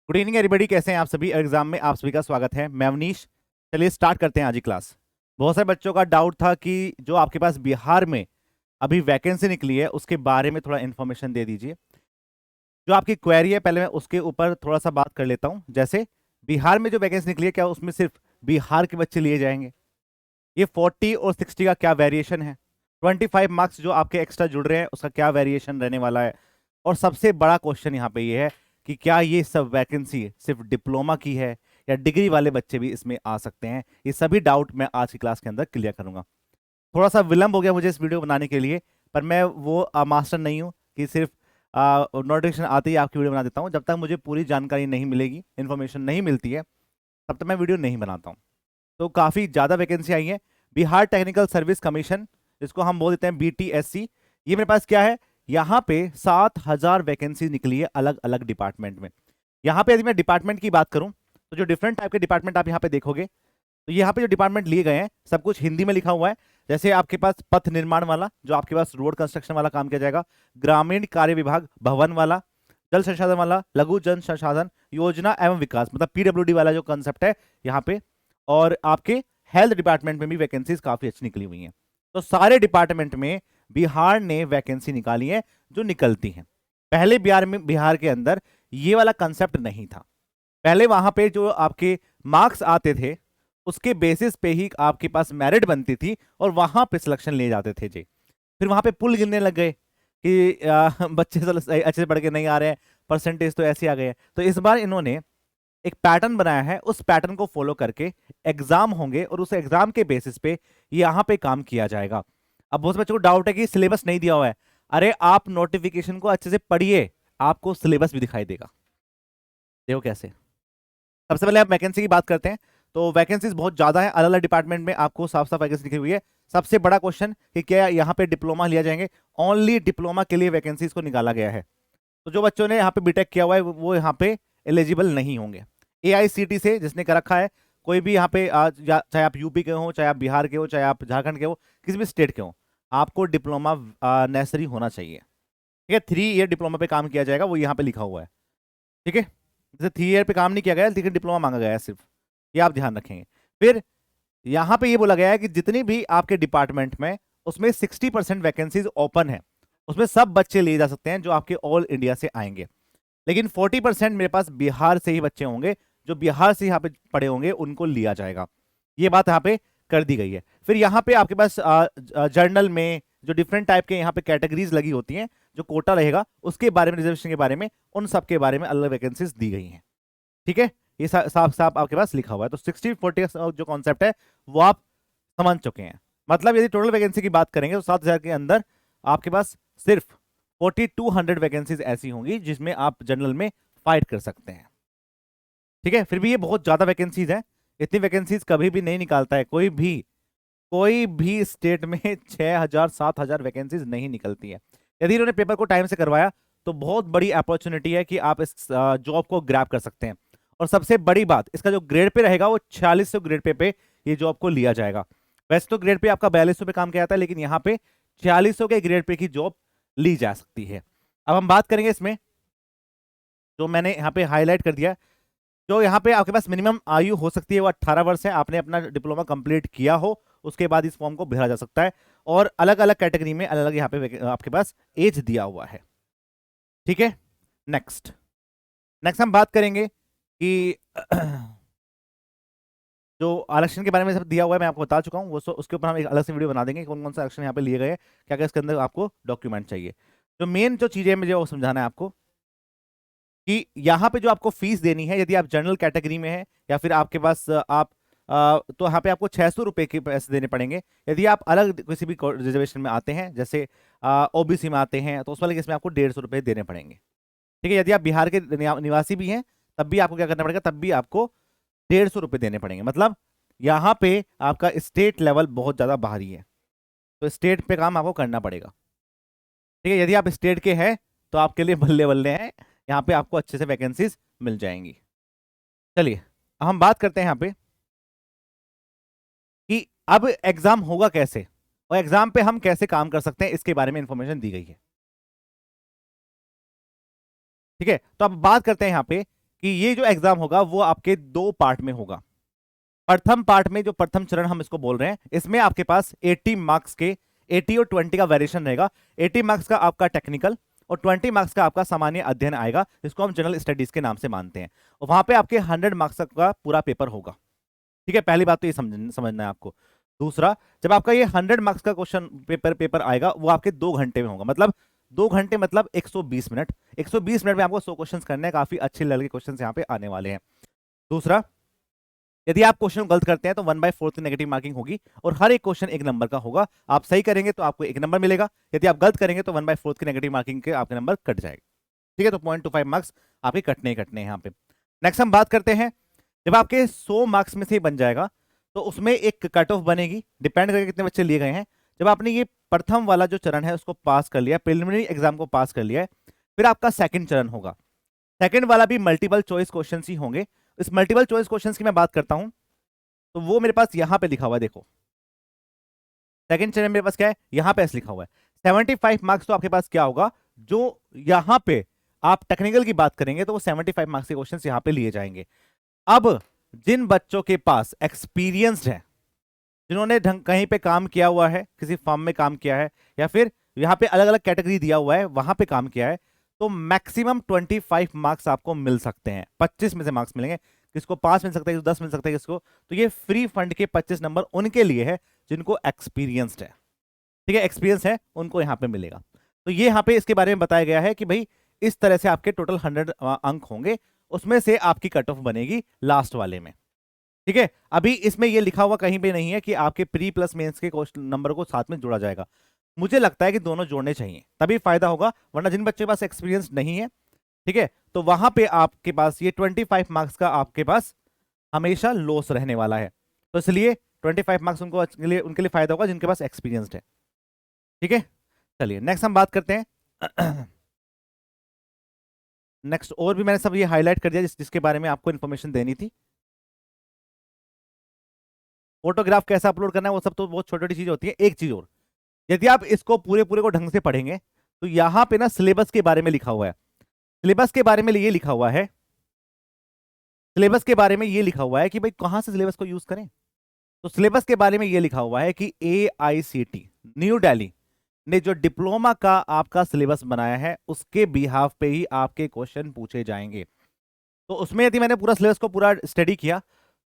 Good evening everybody, कैसे हैं आप सभी। एग्जाम में आप सभी का स्वागत है। मैं अवनीश। चलिए स्टार्ट करते हैं आज की क्लास। बहुत सारे बच्चों का डाउट था कि जो आपके पास बिहार में अभी वैकेंसी निकली है उसके बारे में थोड़ा इन्फॉर्मेशन दे दीजिए। जो आपकी क्वेरी है पहले मैं उसके ऊपर थोड़ा सा बात कर लेता हूं। जैसे बिहार में जो वैकेंसी निकली है, क्या उसमें सिर्फ बिहार के बच्चे लिए जाएंगे? ये 40 और 60 का क्या वेरिएशन है? 25 मार्क्स जो आपके एक्स्ट्रा जुड़ रहे हैं उसका क्या वेरिएशन रहने वाला है? और सबसे बड़ा क्वेश्चन यहाँ पे ये है कि क्या ये सब वैकेंसी सिर्फ डिप्लोमा की है या डिग्री वाले बच्चे भी इसमें आ सकते हैं? ये सभी डाउट मैं आज की क्लास के अंदर क्लियर करूंगा। थोड़ा सा विलंब हो गया मुझे इस वीडियो बनाने के लिए, पर मैं वो मास्टर नहीं हूँ कि सिर्फ नोटिफिकेशन आते ही आपकी वीडियो बना देता हूँ। जब तक मुझे पूरी जानकारी नहीं मिलेगी, इन्फॉर्मेशन नहीं मिलती है, तब तक मैं वीडियो नहीं बनाता हूँ। तो काफ़ी ज़्यादा वैकेंसी आई है। बिहार टेक्निकल सर्विस कमीशन, जिसको हम बोल देते हैं BTSC, ये मेरे पास क्या है, यहाँ पे 7,000 वैकेंसी निकली है अलग अलग डिपार्टमेंट में। यहाँ पे यदि मैं डिपार्टमेंट की बात करूँ तो जो डिफरेंट टाइप के डिपार्टमेंट आप यहाँ पे देखोगे, तो यहाँ पे जो डिपार्टमेंट लिए गए हैं सब कुछ हिंदी में लिखा हुआ है। जैसे आपके पास पथ निर्माण वाला, जो आपके पास रोड कंस्ट्रक्शन वाला काम किया जाएगा, ग्रामीण कार्य विभाग भवन वाला, जल संसाधन वाला, लघु जन संसाधन योजना एवं विकास, मतलब PWD वाला जो कंसेप्ट है यहाँ पे। और आपके हेल्थ डिपार्टमेंट में भी वैकेंसीज काफी अच्छी निकली हुई हैं। तो सारे डिपार्टमेंट में बिहार ने वैकेंसी निकाली है जो निकलती हैं। पहले बिहार के अंदर ये वाला कंसेप्ट नहीं था। पहले वहां पे जो आपके मार्क्स आते थे उसके बेसिस पे ही आपके पास मेरिट बनती थी और वहां पे सिलेक्शन लिए जाते थे जी। फिर वहां पे पुल गिनने लग गए कि बच्चे अच्छे से पढ़ के नहीं आ रहे हैं, परसेंटेज तो ऐसे आ गए हैं। तो इस बार इन्होंने एक पैटर्न बनाया है, उस पैटर्न को फॉलो करके एग्जाम होंगे और उस एग्जाम के बेसिस पे यहाँ पे काम किया जाएगा। अब बहुत से बच्चों को डाउट है कि सिलेबस नहीं दिया हुआ है। अरे आप नोटिफिकेशन को अच्छे से पढ़िए, आपको सिलेबस भी दिखाई देगा। देखो कैसे। सबसे पहले आप वैकेंसी की बात करते हैं। तो वैकेंसीज बहुत ज्यादा है, अलग अलग डिपार्टमेंट में आपको साफ साफ वैकेंसी लिखी हुई है। सबसे बड़ा क्वेश्चन कि क्या यहाँ पे डिप्लोमा लिया जाएंगे? ओनली डिप्लोमा के लिए वैकेंसीज को निकाला गया है। तो जो बच्चों ने यहाँ पे बीटेक किया हुआ है वो यहाँ पे एलिजिबल नहीं होंगे। AICT से जिसने कर रखा है, कोई भी यहाँ पे चाहे आप यूपी के हो, चाहे आप बिहार के हो, चाहे आप झारखंड के हो, किसी भी स्टेट के हो, आपको डिप्लोमा नेसेसरी होना चाहिए। ठीक है, 3 ईयर डिप्लोमा पे काम किया जाएगा, वो यहाँ पे लिखा हुआ है। ठीक है, जैसे 3 ईयर पे काम नहीं किया गया लेकिन डिप्लोमा मांगा गया है सिर्फ, ये आप ध्यान रखेंगे। फिर यहाँ पे ये बोला गया है कि जितनी भी आपके डिपार्टमेंट में उसमें 60% वैकेंसीज ओपन है, उसमें सब बच्चे लिए जा सकते हैं जो आपके ऑल इंडिया से आएंगे। लेकिन 40% मेरे पास बिहार से ही बच्चे होंगे, जो बिहार से यहाँ पे पढ़े होंगे उनको लिया जाएगा। ये बात यहाँ पे कर दी गई है। फिर यहाँ पे आपके पास जर्नल में जो डिफरेंट टाइप के यहाँ पे कैटेगरीज लगी होती हैं, जो कोटा रहेगा उसके बारे में, रिजर्वेशन के बारे में, उन सब के बारे में अलग वैकेंसीज दी गई हैं। ठीक है, ये साफ साफ आपके पास लिखा हुआ है। तो 60-40 जो कॉन्सेप्ट है वो आप समझ चुके हैं। मतलब यदि टोटल वैकेंसी की बात करेंगे तो 7,000 के अंदर आपके पास सिर्फ 4200 वैकेंसीज ऐसी होंगी जिसमें आप जनरल में फाइट कर सकते हैं। ठीक है, फिर भी ये बहुत ज्यादा वैकेंसीज है। इतनी वैकेंसीज कभी भी नहीं निकालता है कोई भी स्टेट में 6,000-7,000 वैकेंसीज नहीं निकलती है। यदि इन्होंने पेपर को टाइम से करवाया तो बहुत बड़ी अपॉर्चुनिटी है कि आप इस जॉब को ग्रैब कर सकते हैं। और सबसे बड़ी बात, इसका जो ग्रेड पे रहेगा वो 4600 ग्रेड पे ये जॉब को लिया जाएगा। वैसे तो ग्रेड पे आपका 4200 पे काम किया जाता है, लेकिन यहाँ पे 4600 के ग्रेड पे की जॉब ली जा सकती है। अब हम बात करेंगे इसमें, जो मैंने यहाँ पे हाईलाइट कर दिया, जो यहाँ पे आपके पास मिनिमम आयु हो सकती है वो 18 वर्ष है। आपने अपना डिप्लोमा कंप्लीट किया हो उसके बाद इस फॉर्म को भरा जा सकता है। और अलग अलग कैटेगरी में अलग अलग यहाँ पे आपके पास एज दिया हुआ है। ठीक है, नेक्स्ट नेक्स्ट हम बात करेंगे कि जो आरक्षण के बारे में सब दिया हुआ है मैं आपको बता चुका हूँ, वो उसके ऊपर हम एक अलग से वीडियो बना देंगे कौन कौन से आरक्षण यहाँ पे लिए गए हैं, क्या क्या इसके अंदर आपको डॉक्यूमेंट चाहिए। जो मेन जो चीजें मुझे वो समझाना है आपको कि यहाँ पे जो आपको फीस देनी है, यदि आप जनरल कैटेगरी में है या फिर आपके पास तो यहाँ पे आपको 600 रुपए के पैसे देने पड़ेंगे। यदि आप अलग किसी भी रिजर्वेशन में आते हैं, जैसे OBC में आते हैं, तो उस वाले केस में आपको 150 रुपए देने पड़ेंगे। ठीक है, यदि आप बिहार के निवासी भी हैं तब भी आपको क्या करना पड़ेगा, तब भी आपको 150 रुपए देने पड़ेंगे। मतलब यहाँ पे आपका स्टेट लेवल बहुत ज्यादा बाहरी है, तो स्टेट पे काम आपको करना पड़ेगा। ठीक है, यदि आप स्टेट के हैं तो आपके लिए बल्ले बल्ले हैं, यहाँ पे आपको अच्छे से वैकेंसीज मिल जाएंगी। चलिए अब हम बात करते हैं यहाँ पे कि अब एग्जाम होगा कैसे और एग्जाम पे हम कैसे काम कर सकते हैं, इसके बारे में इंफॉर्मेशन दी गई है। ठीक है, तो अब बात करते हैं यहाँ पे कि ये जो एग्जाम होगा वो आपके 2 पार्ट में होगा। प्रथम पार्ट में, जो प्रथम चरण हम इसको बोल रहे हैं, इसमें आपके पास 80 मार्क्स के 80 और 20 का वेरिएशन रहेगा। 80 मार्क्स का आपका टेक्निकल और 20 मार्क्स का आपका सामान्य अध्ययन आएगा, जिसको हम जनरल स्टडीज के नाम से मानते हैं। और वहां पे आपके 100 मार्क्स का पूरा पेपर होगा। ठीक है, पहली बात तो ये समझना है आपको। दूसरा, जब आपका ये 100 मार्क्स का क्वेश्चन पेपर आएगा, वो आपके 2 घंटे में होगा। मतलब 2 घंटे मतलब 120 मिनट। 120 मिनट में आपको 100 क्वेश्चन करने हैं। काफी अच्छे लेवल के क्वेश्चन यहाँ पे आने वाले हैं। दूसरा, यदि आप क्वेश्चन गलत करते हैं तो 1/4 की नेगेटिव मार्किंग होगी और हर एक क्वेश्चन 1 नंबर का होगा। आप सही करेंगे तो आपको 1 नंबर मिलेगा, यदि आप गलत करेंगे तो 1/4 की नेगेटिव मार्किंग के आपके नंबर कट जाएगा। ठीक है, तो 0.25 मार्क्स आपके कटने ही कटने हैं यहाँ पे। नेक्स्ट हम बात करते हैं, जब आपके 100 मार्क्स में से ही बन जाएगा तो उसमें एक कट ऑफ बनेगी, डिपेंड करके कितने बच्चे लिए गए हैं। जब आपने ये प्रथम वाला जो चरण है उसको पास कर लिया, प्रिलिमिनरी एग्जाम को पास कर लिया है, फिर आपका सेकंड चरण होगा। सेकंड वाला भी मल्टीपल चॉइस क्वेश्चन ही होंगे। इस मल्टीपल चॉइस क्वेश्चन की मैं बात करता हूं तो वो मेरे पास यहां पे लिखा हुआ है, देखो सेकंड चरण मेरे पास क्या है, यहां पे ऐसे लिखा हुआ है 75 मार्क्स। तो आपके पास क्या होगा, जो यहां पे आप टेक्निकल की बात करेंगे तो वो 75 मार्क्स के क्वेश्चन यहां पे लिए जाएंगे। अब जिन बच्चों के पास एक्सपीरियंस्ड है, जिन्होंने कहीं पे काम किया हुआ है, किसी फर्म में काम किया है, या फिर यहाँ पे अलग अलग कैटेगरी दिया हुआ है वहां पे काम किया है, तो मैक्सिमम 25 मार्क्स आपको मिल सकते हैं। 25 में से मार्क्स मिलेंगे, किसको 5 मिल सकता है, किसको 10 मिल सकता है, किसको। तो ये फ्री फंड के 25 नंबर उनके लिए है जिनको एक्सपीरियंस्ड है। ठीक है, एक्सपीरियंस है उनको यहाँ पे मिलेगा। तो ये यहाँ पे इसके बारे में बताया गया है कि भाई इस तरह से आपके टोटल 100 अंक होंगे, उसमें से आपकी कट ऑफ बनेगी लास्ट वाले में। ठीक है, अभी इसमें ये लिखा हुआ कहीं पे नहीं है कि आपके प्री प्लस मेंस के क्वेश्चन नंबर को साथ में जोड़ा जाएगा। मुझे लगता है कि दोनों जोड़ने चाहिए, तभी फायदा होगा, वरना जिन बच्चों के पास एक्सपीरियंस नहीं है, ठीक है, तो वहां पे आपके पास ये 25 मार्क्स का आपके पास हमेशा लॉस रहने वाला है। तो इसलिए 25 मार्क्स उनके लिए फायदा होगा जिनके पास एक्सपीरियंस्ड है। ठीक है, चलिए नेक्स्ट हम बात करते हैं। नेक्स्ट और भी मैंने सब ये हाईलाइट कर दिया जिसके बारे में आपको इन्फॉर्मेशन देनी थी। फोटोग्राफ कैसा अपलोड करना है वो सब तो बहुत छोटी छोटी चीज होती है। एक चीज और, यदि आप इसको पूरे पूरे को ढंग से पढ़ेंगे तो यहां पे ना सिलेबस के बारे में लिखा हुआ है। सिलेबस के बारे में ये लिखा हुआ है, सिलेबस के बारे में ये लिखा हुआ है कि भाई कहां से सिलेबस को यूज करें। तो सिलेबस के बारे में ये लिखा हुआ है कि AICT न्यू दिल्ली ने जो डिप्लोमा का आपका सिलेबस बनाया है उसके बिहाफ पे ही आपके क्वेश्चन पूछे जाएंगे। तो उसमें यदि मैंने पूरा सिलेबस को पूरा स्टडी किया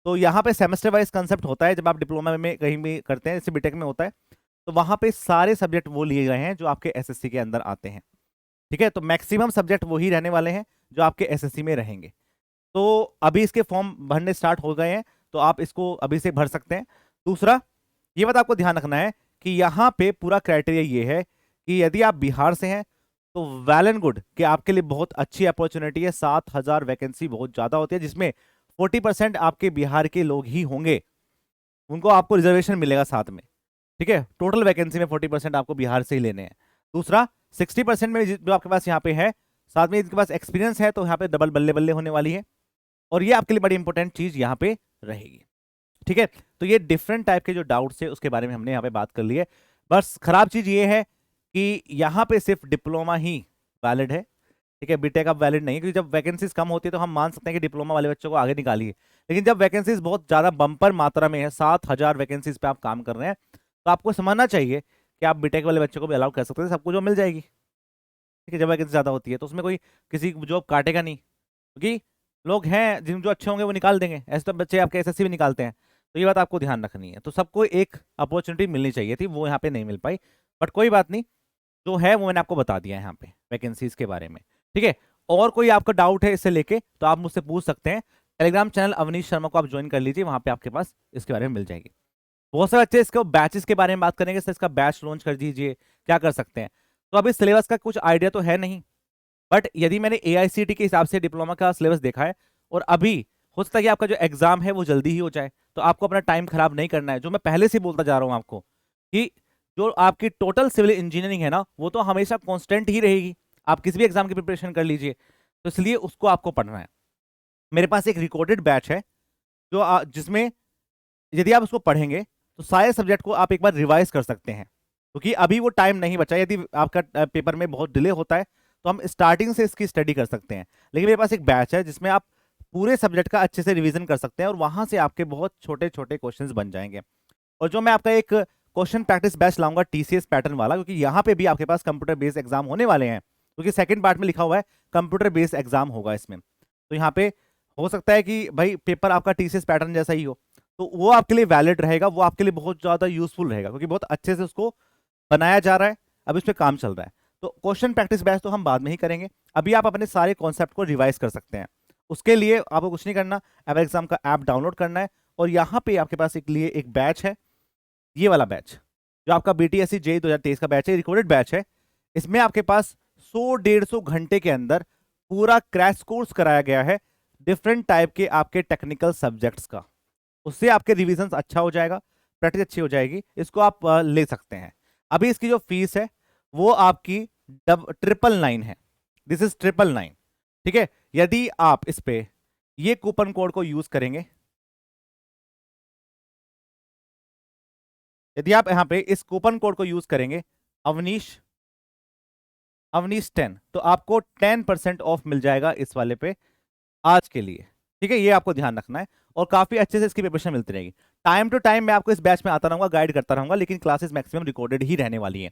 तो यहाँ पे सेमेस्टर वाइज कंसेप्ट होता है, जब आप डिप्लोमा में कहीं भी करते हैं, जैसे बीटेक में होता है, तो वहां पे सारे सब्जेक्ट वो लिए गए हैं जो आपके एसएससी के अंदर आते हैं। ठीक है, तो मैक्सिमम सब्जेक्ट वही रहने वाले हैं जो आपके एसएससी में रहेंगे। तो अभी इसके फॉर्म भरने स्टार्ट हो गए हैं, तो आप इसको अभी से भर सकते हैं। दूसरा, ये बात आपको ध्यान रखना है कि यहाँ पे पूरा क्राइटेरिया ये है कि यदि आप बिहार से हैं तो वेल एंड गुड कि आपके लिए बहुत अच्छी अपॉर्चुनिटी है। 7,000 वैकेंसी बहुत ज्यादा होती है, जिसमें 40% आपके बिहार के लोग ही होंगे, उनको आपको रिजर्वेशन मिलेगा साथ में। ठीक है, टोटल वैकेंसी में 40% आपको बिहार से ही लेने हैं। दूसरा, 60% में जो आपके पास यहाँ पे है, साथ में इनके पास एक्सपीरियंस है, तो यहाँ पे डबल बल्ले बल्ले होने वाली है, और ये आपके लिए बड़ी इंपॉर्टेंट चीज यहाँ पे रहेगी। ठीक है, तो ये डिफरेंट टाइप के जो डाउट्स है उसके बारे में हमने यहाँ पे बात कर ली है। बस खराब चीज ये है कि यहाँ पे सिर्फ डिप्लोमा ही वैलिड है। ठीक है, बीटेक अब वैलिड नहीं है, क्योंकि जब वैकेंसीज कम होती है तो हम मान सकते हैं कि डिप्लोमा वाले बच्चों को आगे निकालिए, लेकिन जब वैकेंसीज बहुत ज्यादा बम्पर मात्रा में है, 7,000 वैकेंसीज पे आप काम कर रहे हैं, तो आपको समझना चाहिए कि आप बीटेक वाले बच्चों को भी अलाउ कर सकते हैं, सबको जो मिल जाएगी। ठीक है, जब वैकेंसी ज्यादा होती है तो उसमें कोई किसी जॉब काटेगा नहीं, क्योंकि लोग हैं जिन जो अच्छे होंगे वो निकाल देंगे। ऐसे तो बच्चे आपके एसएससी भी निकालते हैं, तो ये बात आपको ध्यान रखनी है। तो सबको एक अपॉर्चुनिटी मिलनी चाहिए थी, वो यहाँ पे नहीं मिल पाई, बट कोई बात नहीं, जो है वो मैंने आपको बता दिया है यहाँ पे वैकेंसीज के बारे में। ठीक है, और कोई आपका डाउट है इससे लेके तो आप मुझसे पूछ सकते हैं। टेलीग्राम चैनल अवनीश शर्मा को आप ज्वाइन कर लीजिए, वहां पे आपके पास इसके बारे में मिल जाएगी। बहुत सारे बच्चे इसको बैचेस के बारे में बात करेंगे, सर इसका बैच लॉन्च कर दीजिए, क्या कर सकते हैं। तो अभी सिलेबस का कुछ आइडिया तो है नहीं, बट यदि मैंने AICT के हिसाब से डिप्लोमा का सिलेबस देखा है, और अभी हो सकता है कि आपका जो एग्जाम है वो जल्दी ही हो जाए, तो आपको अपना टाइम खराब नहीं करना है। जो मैं पहले से बोलता जा रहा हूँ आपको कि जो आपकी टोटल सिविल इंजीनियरिंग है ना, वो तो हमेशा कांस्टेंट ही रहेगी, आप किसी भी एग्जाम की प्रिपरेशन कर लीजिए, तो इसलिए उसको आपको पढ़ना है। मेरे पास एक रिकॉर्डेड बैच है जो जिसमें यदि आप उसको पढ़ेंगे तो सारे सब्जेक्ट को आप एक बार रिवाइज कर सकते हैं, क्योंकि अभी वो टाइम नहीं बचा। यदि आपका पेपर में बहुत डिले होता है तो हम स्टार्टिंग से इसकी स्टडी कर सकते हैं, लेकिन मेरे पास एक बैच है जिसमें आप पूरे सब्जेक्ट का अच्छे से रिवीजन कर सकते हैं और वहां से आपके बहुत छोटे छोटे क्वेश्चंस बन जाएंगे। और जो मैं आपका एक क्वेश्चन प्रैक्टिस बैच लाऊंगा टीसीएस पैटर्न वाला, क्योंकि यहाँ पे भी आपके पास कंप्यूटर बेस्ड एग्जाम होने वाले हैं, क्योंकि सेकंड पार्ट में लिखा हुआ है कंप्यूटर बेस्ड एग्जाम होगा इसमें। तो यहाँ पे हो सकता है कि भाई पेपर आपका टीसीएस पैटर्न जैसा ही हो, तो वो आपके लिए वैलिड रहेगा, वो आपके लिए बहुत ज्यादा यूजफुल रहेगा, क्योंकि बहुत अच्छे से उसको बनाया जा रहा है, अब इस पर काम चल रहा है। तो क्वेश्चन प्रैक्टिस बैच तो हम बाद में ही करेंगे, अभी आप अपने सारे कॉन्सेप्ट को रिवाइज कर सकते हैं। उसके लिए आपको कुछ नहीं करना, अब एग्जाम का ऐप डाउनलोड करना है, और यहाँ पे आपके पास एक लिए एक बैच है, ये वाला बैच जो आपका बीटीएससी जेईई 2023 का बैच है, रिकॉर्डेड बैच है। इसमें आपके पास 100-150 घंटे के अंदर पूरा क्रैश कोर्स कराया गया है डिफरेंट टाइप के आपके टेक्निकल सब्जेक्ट्स का। उससे आपके रिविजन अच्छा हो जाएगा, प्रैक्टिस अच्छी हो जाएगी, इसको आप ले सकते हैं। अभी इसकी जो फीस है वो आपकी 999 है, दिस इज 999, ठीक है। यदि आप इस पे ये कूपन कोड को यूज करेंगे, यदि आप यहां पे इस कूपन कोड को यूज करेंगे अवनीश 10, तो आपको 10% ऑफ मिल जाएगा इस वाले पे आज के लिए, ठीक है। ये आपको ध्यान रखना है, और काफी अच्छे से इसकी प्रिपरेशन मिलती रहेगी। टाइम टू टाइम मैं आपको इस बैच में आता रहूंगा, गाइड करता रहूंगा, लेकिन क्लासेस मैक्सिमम रिकॉर्डेड ही रहने वाली है,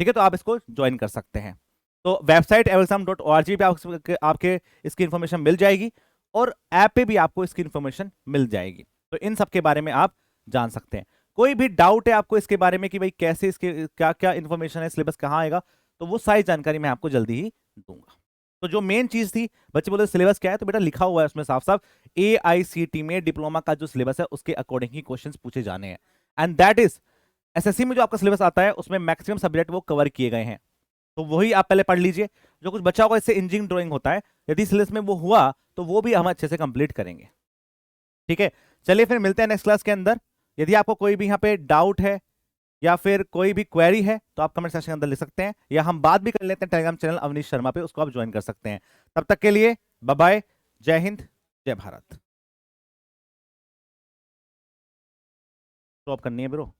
ठीक है। तो आप इसको ज्वाइन कर सकते हैं। तो वेबसाइट everexam.org पे आपके इसकी इंफॉर्मेशन मिल जाएगी, और ऐप पे भी आपको इसकी इंफॉर्मेशन मिल जाएगी। तो इन सब के बारे में आप जान सकते हैं। कोई भी डाउट है आपको इसके बारे में कि भाई कैसे इसके क्या क्या इंफॉर्मेशन है, सिलेबस कहाँ आएगा, तो वो सारी जानकारी मैं आपको जल्दी ही दूंगा। तो जो मेन चीज थी, बच्चे बोले सिलेबस क्या है, तो बेटा लिखा हुआ है उसमें साफ साफ, AICT में डिप्लोमा का जो सिलेबस है उसके अकॉर्डिंग ही क्वेश्चंस पूछे जाने हैं, एंड दैट इज एसएससी में जो आपका सिलेबस आता है उसमें मैक्सिमम सब्जेक्ट वो कवर किए गए हैं। तो वही आप पहले पढ़ लीजिए। जो कुछ बच्चा होगा, इससे इंजीनियरिंग ड्राइंग होता है, यदि सिलेबस में वो हुआ तो वो भी हम अच्छे से कंप्लीट करेंगे, ठीक है। चलिए फिर मिलते हैं नेक्स्ट क्लास के अंदर। यदि आपको कोई भी यहाँ पे डाउट है या फिर कोई भी क्वेरी है तो आप कमेंट सेक्शन के अंदर लिख सकते हैं, या हम बात भी कर लेते हैं टेलीग्राम चैनल अवनीश शर्मा पे, उसको आप ज्वाइन कर सकते हैं। तब तक के लिए बाय बाय, जय हिंद, जय भारत। तो आप करनी है ब्रो।